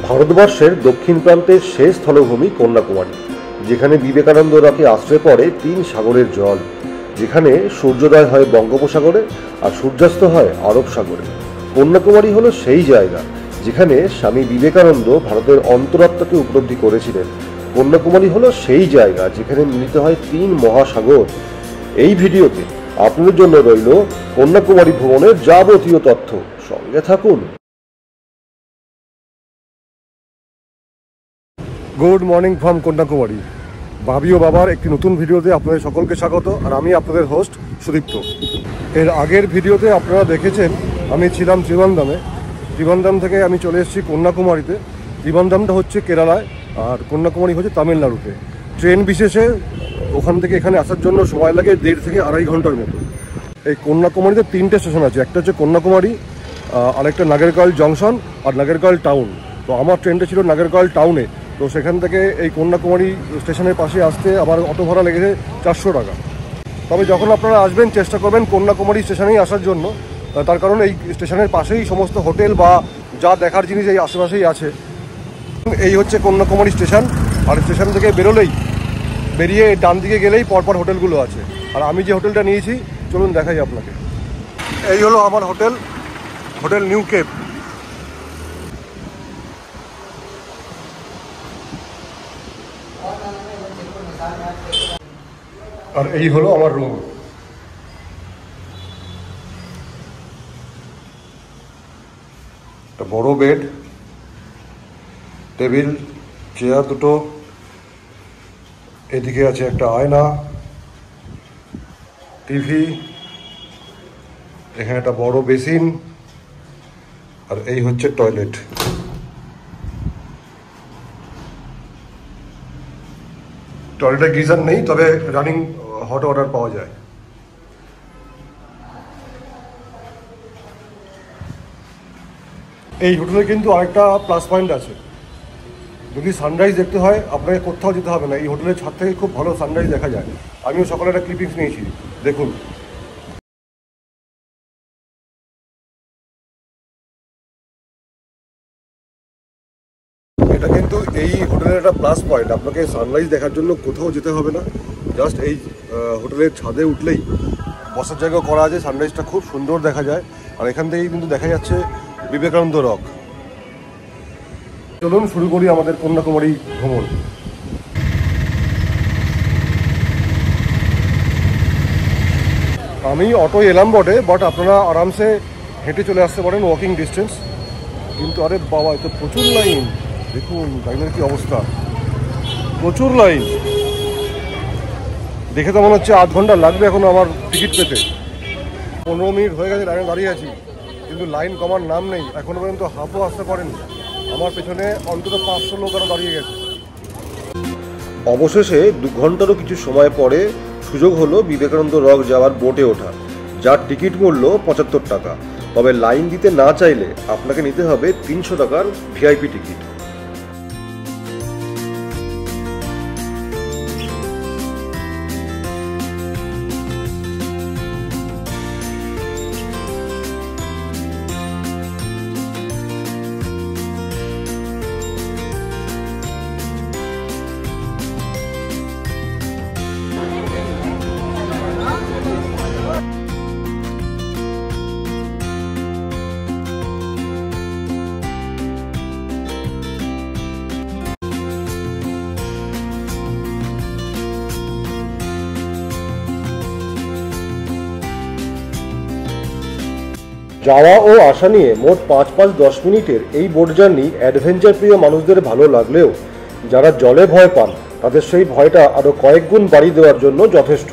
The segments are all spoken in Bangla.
ভারতবর্ষের দক্ষিণ প্রান্তের শেষ স্থলভূমি কন্যাকুমারী, যেখানে বিবেকানন্দ রকে আশ্রয় পড়ে 3 সাগরের জল, যেখানে সূর্যোদয় হয় বঙ্গোপসাগরে আর সূর্যাস্ত হয় আরব সাগরে। কন্যাকুমারী হলো সেই জায়গা যেখানে স্বামী বিবেকানন্দ ভারতের অন্তরাত্মাকে উপলব্ধি করেছিলেন। কন্যাকুমারী হলো সেই জায়গা যেখানে মিলিত হয় 3 মহাসাগর। এই ভিডিওতে আপনাদের জন্য রইল কন্যাকুমারী ভ্রমণের যাবতীয় তথ্য। সঙ্গে থাকুন। Good morning from Kanyakumari. ভাবি ও বাবার একটি নতুন ভিডিওতে আপনাদের সকলকে স্বাগত। আর আমি আপনাদের হোস্ট সুদীপ্ত। এর আগের ভিডিওতে আপনারা দেখেছেন আমি ছিলাম ত্রিবান্দামে। ত্রিবান্দাম থেকে আমি চলে এসেছি কন্যাকুমারীতে। ত্রিবান্দামটা হচ্ছে কেরালায় আর কন্যাকুমারী হচ্ছে তামিলনাড়ুতে। ট্রেন বিশেষে ওখান থেকে এখানে আসার জন্য সময় লাগে 1.5 থেকে 2.5 ঘন্টার মতো। এই কন্যাকুমারীতে 3টে স্টেশন আছে, একটা হচ্ছে কন্যাকুমারী, আরেকটা নাগেরকয়েল জংশন আর নাগেরকয়েল টাউন। তো আমার ট্রেনটা ছিল নাগেরকয়েল টাউনে। তো সেখান থেকে এই কন্যাকুমারী স্টেশনের পাশে আসতে আবার অটো ভাড়া লেগেছে 400 টাকা। তবে যখন আপনারা আসবেন চেষ্টা করবেন কন্যাকুমারী স্টেশনেই আসার জন্য, তার কারণ এই স্টেশনের পাশেই সমস্ত হোটেল বা যা দেখার জিনিস এই আশেপাশেই আছে। এই হচ্ছে কন্যাকুমারী স্টেশন। আর স্টেশন থেকে বেরিয়ে ডান দিকে গেলেই পরপর হোটেলগুলো আছে। আর আমি যে হোটেলটা নিয়েছি চলুন দেখাই আপনাকে। এই হলো আমার হোটেল নিউ কেপ। আর এই হলো আমার রুম। একটা বড় বেড, টেবিল, চেয়ার দুটো, এদিকে আছে একটা আয়না, টিভি, এখানে একটা বড় বেসিন, আর এই হচ্ছে টয়লেট। টয়লেটে গিজার নেই, তবে রানিং হট ওয়াটার পাওয়া যায়। এই হোটেলে কিন্তু আরেকটা প্লাস পয়েন্ট আছে। যদি সানরাইজ দেখতে হয় আপনাকে কোথাও যেতে হবে না, এই হোটেলের ছাদ থেকে খুব ভালো সানরাইজ দেখা যায়। আমিও সকালে একটা ক্লিপিংস নিয়েছি, দেখুন। এটা কিন্তু এই হোটেলের একটা প্লাস পয়েন্ট, আপনাকে সানরাইজ দেখার জন্য কোথাও যেতে হবে না। জাস্ট এই হোটেলের ছাদে উঠলেই বসার জায়গা করা আছে, সানরাইজটা খুব সুন্দর দেখা যায়। আর এখান থেকেই কিন্তু দেখা যাচ্ছে বিবেকানন্দ রক। চলুন শুরু করি আমাদের কন্যাকুমারী ভ্রমণ। আমি অটো এলাম বটে, বাট আপনারা আরামসে হেঁটে চলে আসতে পারেন, ওয়াকিং ডিস্টেন্স। কিন্তু আরে বাবা, এত প্রচুর লাইন, দেখুন লাইনের কি অবস্থা, প্রচুর লাইন। দেখে তো মনে হচ্ছে 8 ঘন্টা লাগবে এখনো আমার টিকিট পেতে। 15 মিনিট হয়ে গেছে লাইনে দাঁড়িয়ে আছি, কিন্তু লাইন কমার নাম নেই। এখনো পর্যন্ত হাফও আসতে পারেনি। আমার পেছনে অন্তত 500 লোক আরও দাঁড়িয়ে গেছে। অবশেষে 2 ঘন্টারও কিছু সময় পরে সুযোগ হলো বিবেকানন্দ রক যাওয়ার বোটে ওঠা, যার টিকিট মূল্য 75 টাকা। তবে লাইন দিতে না চাইলে আপনাকে নিতে হবে 300 টাকার ভিআইপি টিকিট। যাওয়া ও আসা নিয়ে মোট 5-10 মিনিটের এই বোট জার্নি অ্যাডভেঞ্চার প্রিয় মানুষদের ভালো লাগলেও যারা জলে ভয় পান তাদের সেই ভয়টা আরও কয়েক গুণ বাড়িয়ে দেওয়ার জন্য যথেষ্ট।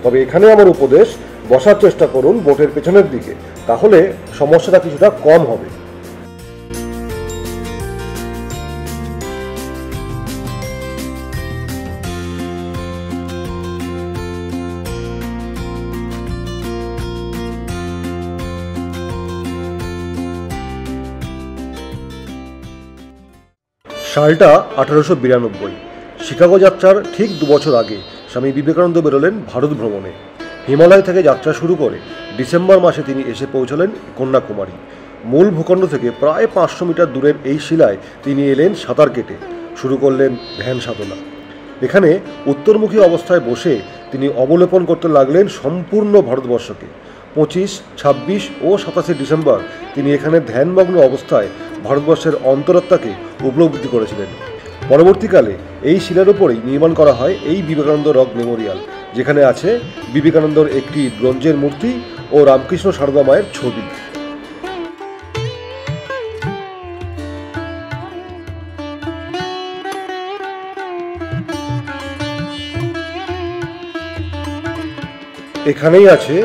তবে এখানে আমার উপদেশ, বসার চেষ্টা করুন বোটের পেছনের দিকে, তাহলে সমস্যাটা কিছুটা কম হবে। সালটা 1892। শিকাগো যাত্রার ঠিক 2 বছর আগে স্বামী বিবেকানন্দ বেরোলেন ভারত ভ্রমণে। হিমালয় থেকে যাত্রা শুরু করে ডিসেম্বর মাসে তিনি এসে পৌঁছলেন কন্যাকুমারী। মূল ভূখণ্ড থেকে প্রায় 500 মিটার দূরের এই শিলায় তিনি এলেন সাঁতার কেটে, শুরু করলেন ধ্যান সাধনা। এখানে উত্তরমুখী অবস্থায় বসে তিনি অবলোকন করতে লাগলেন সম্পূর্ণ ভারতবর্ষকে। 25, 26 ও 27 ডিসেম্বর তিনি এখানে ধ্যানমগ্ন অবস্থায় ভারতবর্ষের অন্তরাত্মাকে উপলব্ধি করেছিলেন। পরবর্তীকালে এই শিলার উপরেই নির্মাণ করা হয় এই বিবেকানন্দ রক মেমোরিয়াল, যেখানে আছে বিবেকানন্দর একটি ব্রোঞ্জের মূর্তি ও রামকৃষ্ণ সারদা মায়ের ছবি। এখানেই আছে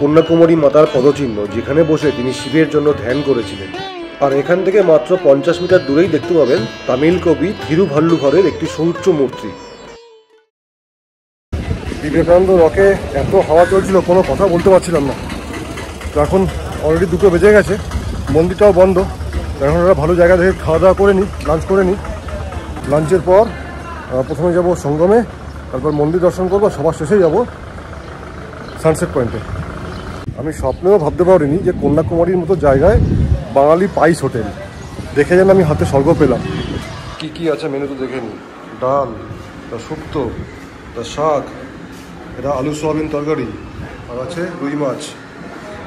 কন্যাকুমারী মাতার পদচিহ্ন, যেখানে বসে তিনি শিবের জন্য ধ্যান করেছিলেন। আর এখান থেকে মাত্র 50 মিটার দূরেই দেখতে পাবেন তামিল কবি থিরুভাল্লুভারের একটি সুউচ্চ মূর্তি। বিবেকানন্দ রকে এত হাওয়া চলছিল, কোনো কথা বলতে পারছিলাম না। তো এখন অলরেডি 2টো বেজে গেছে, মন্দিরটাও বন্ধ। এখন একটা ভালো জায়গা দেখে খাওয়া দাওয়া করে নিই, লাঞ্চ করে নিই। লাঞ্চের পর প্রথমে যাব সঙ্গমে, তারপর মন্দির দর্শন করবো, সবার শেষে যাব সানসেট পয়েন্টে। আমি স্বপ্নেও ভাবতে পারিনি যে কন্যাকুমারীর মতো জায়গায় বাঙালি পাইস হোটেল দেখে যেন আমি হাতে স্বর্গ পেলাম। কি কি আছে মেনুতে দেখে নিই। ডাল, তার শুক্তো, তার শাক, এটা আলু সোয়াবিন তরকারি, আর আছে রুই মাছ।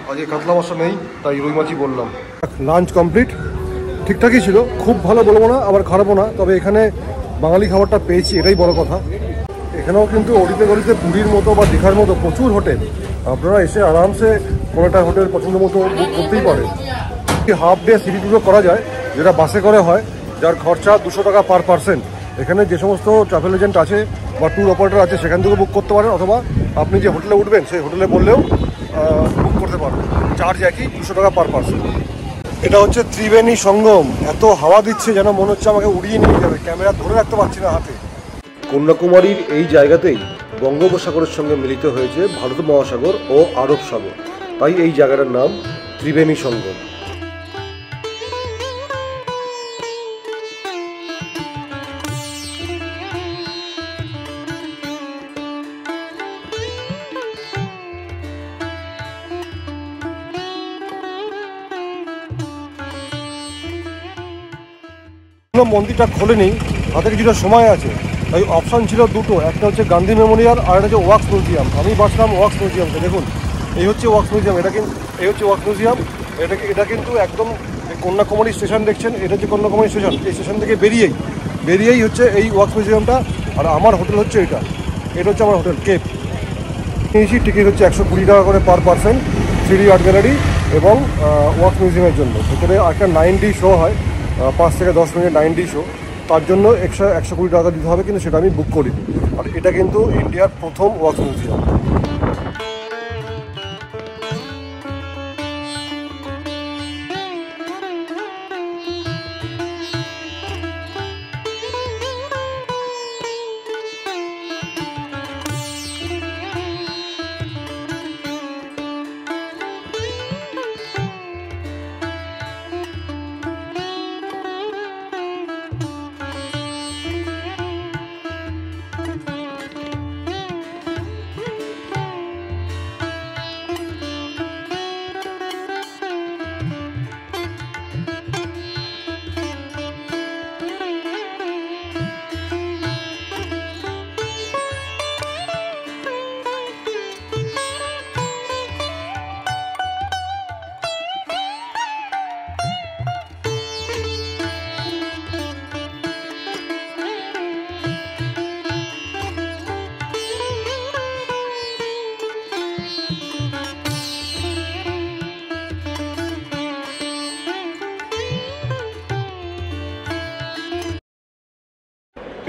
আজকে কাতলা মাছটা নেই, তাই রুই মাছই বললাম। লাঞ্চ কমপ্লিট, ঠিকঠাকই ছিল, খুব ভালো বলবো না আবার খারাপও না, তবে এখানে বাঙালি খাবারটা পেয়েছি, এটাই বড় কথা। এখানেও কিন্তু অলিতে গলিতে পুরীর মতো বা দীঘার মতো প্রচুর হোটেল, আপনারা এসে আরামসে কোনো একটা হোটেল পছন্দ মতো বুক করতেই পারেন। হাফ ডে সিটি ট্যুরও করা যায়, যেটা বাসে করে হয়, যার খরচা 200 টাকা পার পার্সন। এখানে যে সমস্ত ট্রাভেল এজেন্ট আছে বা ট্যুর অপারেটর আছে সেখান থেকে বুক করতে পারেন, অথবা আপনি যে হোটেলে উঠবেন সেই হোটেলে বললেও বুক করতে পারবেন। চার্জ একই, 200 টাকা পার পার্সন। এটা হচ্ছে ত্রিবেণী সঙ্গম। এত হাওয়া দিচ্ছে যেন মনে হচ্ছে আমাকে উড়িয়ে নিয়ে যাবে, ক্যামেরা ধরে রাখতে পারছি না হাতে। কন্যাকুমারীর এই জায়গাতেই বঙ্গোপসাগরের সঙ্গে মিলিত হয়েছে ভারত মহাসাগর ও আরব সাগর, তাই এই জায়গাটার নাম ত্রিবেণী সঙ্গম। মন্দিরটা খোলেনি, হাতে কিছুটা সময় আছে, তাই অপশান ছিল 2টো, একটা হচ্ছে গান্ধী মেমোরিয়াল আর একটা হচ্ছে ওয়াক্স মিউজিয়াম। আমি বাসলাম ওয়াক্স মিউজিয়ামকে। দেখুন এই হচ্ছে ওয়াক্স মিউজিয়াম, এই হচ্ছে ওয়াক্স মিউজিয়াম। এটা কিন্তু একদম কন্যাকুমারী স্টেশন দেখছেন, এটা হচ্ছে কন্যাকুমারী স্টেশন। এই স্টেশন থেকে বেরিয়েই হচ্ছে এই ওয়াক্স মিউজিয়ামটা। আর আমার হোটেল হচ্ছে এটা হচ্ছে আমার হোটেল কেপ। নিয়েছি, টিকিট হচ্ছে 120 টাকা করে per person, 3D art gallery এবং ওয়াক্স মিউজিয়ামের জন্য। ভেতরে একটা 9D শো হয়, 5 থেকে 10 মিনিট 9D শো, তার জন্য 120 টাকা দিতে হবে, কিন্তু সেটা আমি বুক করিনি। আর এটা কিন্তু ইন্ডিয়ার প্রথম ওয়াক্স মিউজিয়াম।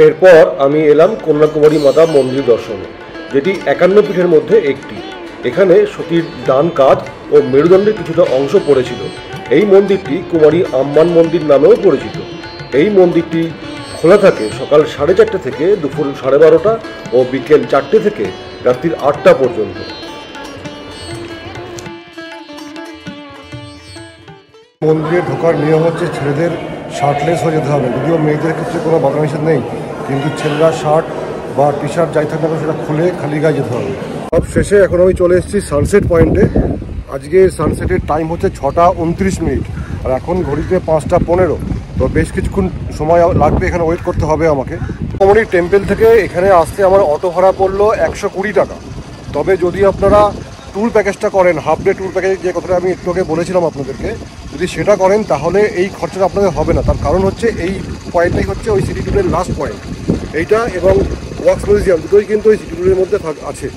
এরপর আমি এলাম কন্যাকুমারী মাতা মন্দির দর্শনে, যেটি 51 পীঠের মধ্যে একটি। এখানে সতীর ডান কাঁধ ও মেরুদণ্ডের কিছুটা অংশ পড়েছিল। এই মন্দিরটি কুমারী আম্মান মন্দির নামেও পরিচিত। এই মন্দিরটি খোলা থাকে সকাল 4:30 থেকে দুপুর 12:30 ও বিকেল 4টে থেকে রাত্রির 8টা পর্যন্ত। মন্দিরে ঢোকার নিয়ম হচ্ছে ছেলেদের শার্টলেস হয়ে যেতে হবে, যদিও মেয়েদের ক্ষেত্রে কোনো বাধা নিষেধ নেই, কিন্তু ছেলেরা শার্ট বা টি শার্ট যাই থাকবে না সেটা খুলে খালি গায়ে যেতে হবে। সব শেষে এখন আমি চলে এসেছি সানসেট পয়েন্টে। আজকে সানসেটের টাইম হচ্ছে 6টা 29 মিনিট। আর এখন ঘড়িতে 5:15। তো বেশ কিছুক্ষণ সময় লাগবে, এখানে ওয়েট করতে হবে আমাকে। কমরি টেম্পল থেকে এখানে আসতে আমার অটো ভাড়া পড়লো 120 টাকা। তবে যদি আপনারা ট্যুর প্যাকেজটা করেন, হাফ ডে ট্যুর প্যাকেজ যে কথাটা আমি একটু আগে বলেছিলাম আপনাদেরকে, যদি সেটা করেন তাহলে এই খরচাটা আপনাদের হবে না। তার কারণ হচ্ছে এই পয়েন্টটাই হচ্ছে ওই সিটি ট্যুরের লাস্ট পয়েন্ট। এইটা এবং ওয়াক্স মিউজিয়াম দুটোই কিন্তু ওই সিটি ট্যুরের মধ্যে আছে।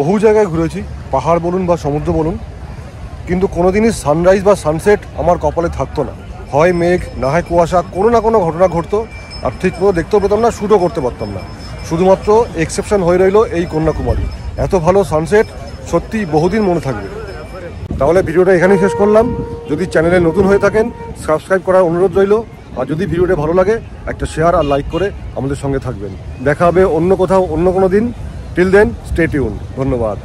বহু জায়গায় ঘুরেছি, পাহাড় বলুন বা সমুদ্র বলুন, কিন্তু কোনোদিনই সানরাইজ বা সানসেট আমার কপালে থাকতো না। হয় মেঘ, না হয় কুয়াশা, কোনো না কোনো ঘটনা ঘটতো, আর ঠিক মতো দেখতেও পেতাম না, শ্যুটও করতে পারতাম না। শুধুমাত্র এক্সেপশন হয়ে রইল এই কন্যাকুমারী। এত ভালো সানসেট সত্যি বহুদিন মনে থাকবে। তাহলে ভিডিওটা এখানেই শেষ করলাম। যদি চ্যানেলে নতুন হয়ে থাকেন সাবস্ক্রাইব করার অনুরোধ রইল, আর যদি ভিডিওটা ভালো লাগে একটা শেয়ার আর লাইক করে আমাদের সঙ্গে থাকবেন। দেখা হবে অন্য কোথাও অন্য কোনো দিন। Till then stay tuned. ধন্যবাদ।